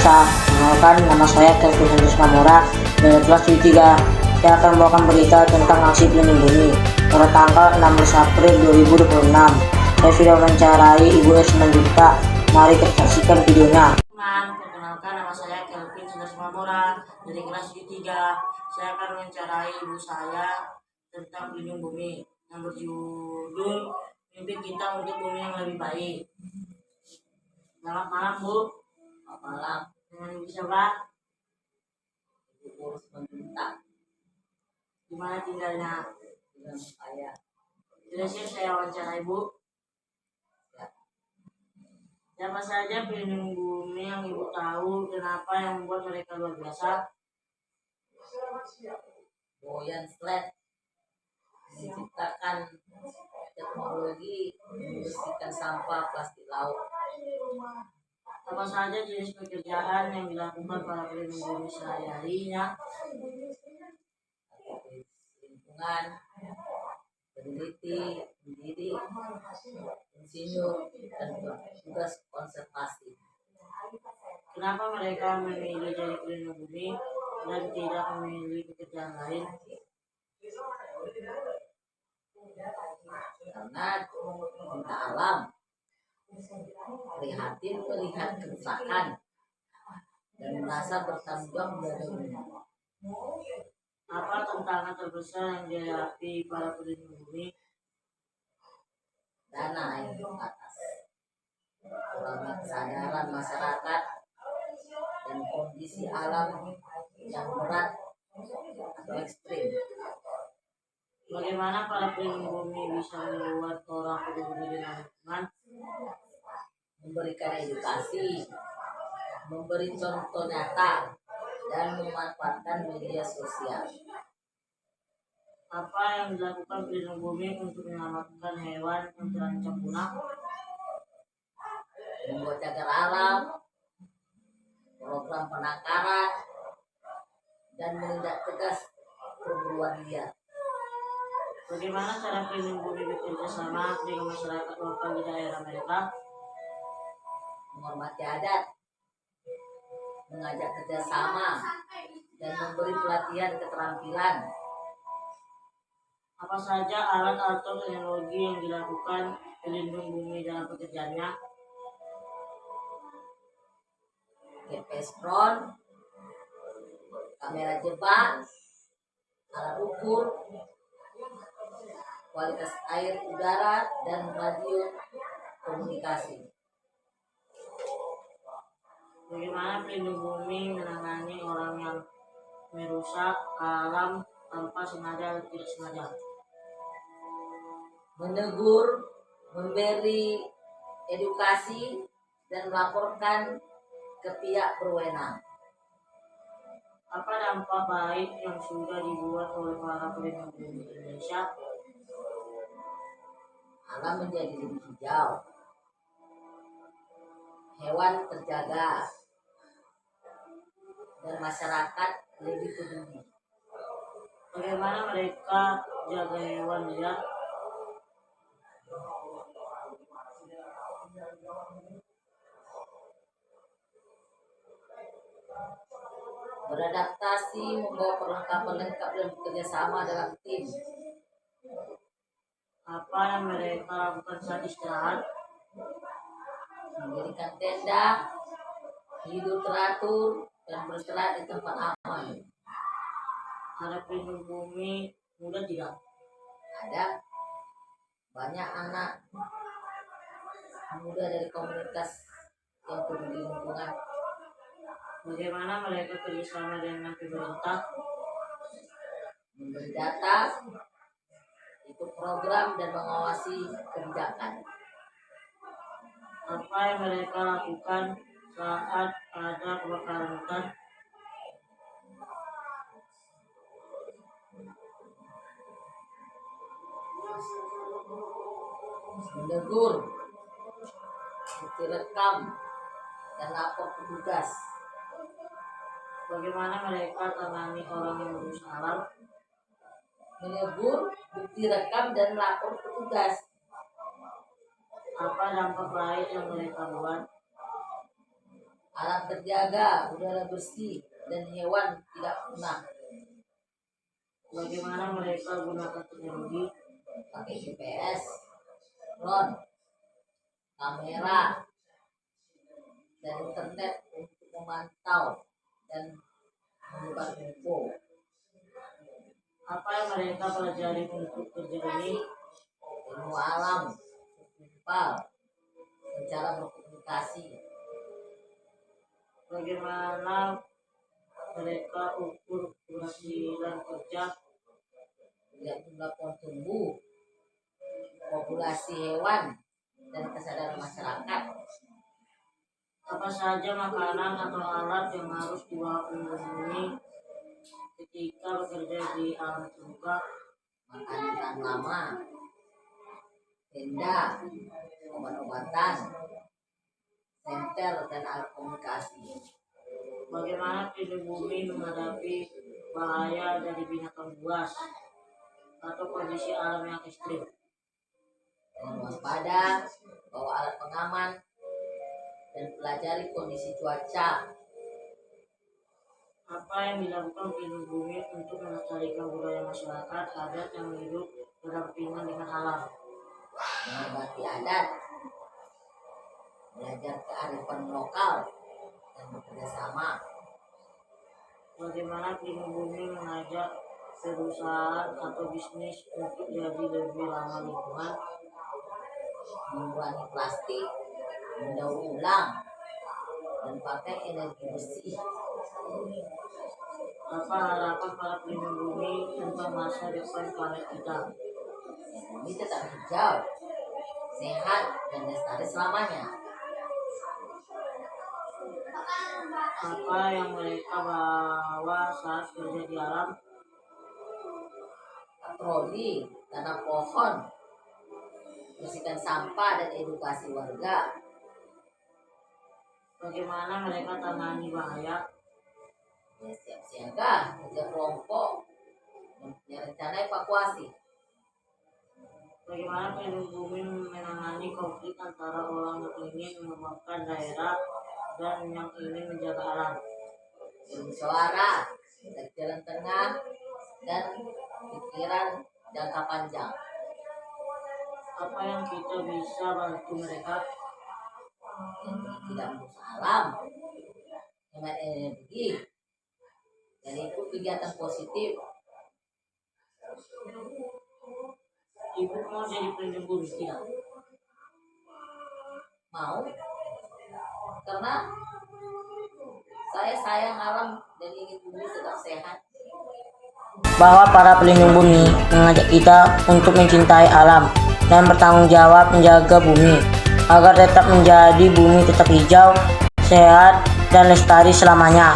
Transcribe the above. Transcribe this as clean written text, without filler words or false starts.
pemirsa, kenalkan nama saya Kelvin Hendris Mamora dari kelas 3. Saya akan membawakan berita tentang aksi pelindung bumi pada tanggal 16 April 2026. Saya sudah mewawancarai Ibu S. Manjuta. Mari kita saksikan videonya. Perkenalkan, nama saya Kelvin Hendris Mamora dari kelas 3. Saya akan mewawancarai ibu saya tentang pelindung bumi yang berjudul Mimpi Kita untuk Bumi yang Lebih Baik. Selamat malam, Bu. Selamat malam. Dengan Ibu siapa? Ibu Manjuta. Di mana tinggalnya? Dengan saya. Sudah siap saya wawancara Ibu? Ya. Siapa saja pelindung bumi yang Ibu tahu, kenapa yang membuat mereka luar biasa? Boyan Sled menciptakan teknologi membersihkan sampah plastik laut. Apa saja jenis pekerjaan yang dilakukan para pelindung bumi sehari-harinya? Lingkungan, peneliti, pendidik, insinyur, dan tugas konservasi. Kenapa mereka memilih jadi pelindung bumi dan tidak memilih pekerjaan lain? Karena cinta alam, prihatin melihat kerusakan, dan merasa bertanggung jawab menjaga bumi. Apa tantangan terbesar yang dihadapi para pelindung bumi? Dana yang terbatas, kurangnya kesadaran masyarakat, dan kondisi alam yang berat atau ekstrim. Bagaimana para pelindung bumi bisa membuat orang peduli dengan lingkungan? Memberikan edukasi, memberi contoh nyata, dan memanfaatkan media sosial. Apa yang dilakukan pelindung bumi untuk menyelamatkan hewan yang terancam punah? Membuat cagar alam, program penangkaran, dan menindak tegas perburuan liar. Bagaimana cara pelindung bumi bekerja sama dengan masyarakat lokal di daerah mereka? Menghormati adat, mengajak kerjasama, dan memberi pelatihan keterampilan. Apa saja alat atau teknologi yang dilakukan pelindung bumi dalam pekerjaannya? GPS drone, kamera jebak, alat ukur, kualitas air udara, dan radio komunikasi. Bagaimana pelindung bumi menangani orang yang merusak alam tanpa sengaja atau tidak sengaja? Menegur, memberi edukasi, dan melaporkan ke pihak berwenang. Apa dampak baik yang sudah dibuat oleh para pelindung bumi Indonesia? Alam menjadi lebih hijau, hewan terjaga, dan masyarakat lebih peduli. Bagaimana mereka jaga hewan liar? Beradaptasi, membawa perlengkapan lengkap, dan bekerja sama dalam tim. Apa yang mereka lakukan saat istirahat? Mendirikan tenda, hidup teratur, dan beristirahat di tempat aman. Ada pelindung bumi muda tidak? Ada banyak anak muda dari komunitas yang peduli lingkungan. Bagaimana mereka kerjasama dengan pemerintah? Memberi data, ikut program, dan mengawasi kebijakan. Apa yang mereka lakukan saat ada kebakaran hutan? Menegur, bukti rekam, dan lapor petugas. Bagaimana mereka tangani orang yang merusak alam? Menegur, bukti rekam, dan lapor petugas. Apa dampak baik yang mereka buat? alam terjaga, udara bersih, dan hewan tidak punah. Bagaimana mereka gunakan teknologi? Pakai GPS, drone, kamera, dan internet untuk memantau dan menyebar info. Apa yang mereka pelajari untuk kerja ini? Ilmu alam, survival, dan cara berkomunikasi. Bagaimana mereka ukur keberhasilan kerja? Lihat jumlah pohon tumbuh, populasi hewan, dan kesadaran masyarakat. Apa saja makanan atau alat yang harus dipenuhi ketika bekerja di alam terbuka? Makan tahan lama, tenda, obat-obatan, senter, dan alat komunikasi. Bagaimana pelindung bumi menghadapi bahaya dari binatang buas atau kondisi alam yang ekstrim? Dengan waspada, bawa alat pengaman, dan pelajari kondisi cuaca. Apa yang dilakukan pelindung bumi untuk melestarikan budaya masyarakat adat yang hidup berdampingan dengan alam? Menghormati adat, belajar kearifan lokal, dan bekerja sama. Bagaimana pelindung bumi mengajak perusahaan atau bisnis untuk jadi lebih ramah lingkungan? Mengurangi plastik, mendaur ulang, dan pakai energi bersih. Apa harapan para pelindung bumi tentang masa depan planet kita? Bumi tetap hijau, sehat, dan lestari selamanya. Apa yang mereka bawa saat kerja di alam? Patroli, tanam pohon, bersihkan sampah, dan edukasi warga. Bagaimana mereka tangani bahaya? Ya, siap siaga, kerja kelompok, dan punya rencana evakuasi. Bagaimana pelindung bumi menangani konflik antara orang yang ingin mengembangkan daerah dan yang ingin menjaga alam? Bermusyawarah, cari jalan tengah, dan pikiran jangka panjang. Apa yang kita bisa bantu mereka? Yang tidak merusak alam, hemat energi, dan itu kegiatan positif. Ibu mau jadi pelindung bumi tidak? Mau, karena saya sayang alam dan ingin bumi tetap sehat. Bahwa para pelindung bumi mengajak kita untuk mencintai alam dan bertanggung jawab menjaga bumi agar tetap menjadi bumi tetap hijau, sehat, dan lestari selamanya.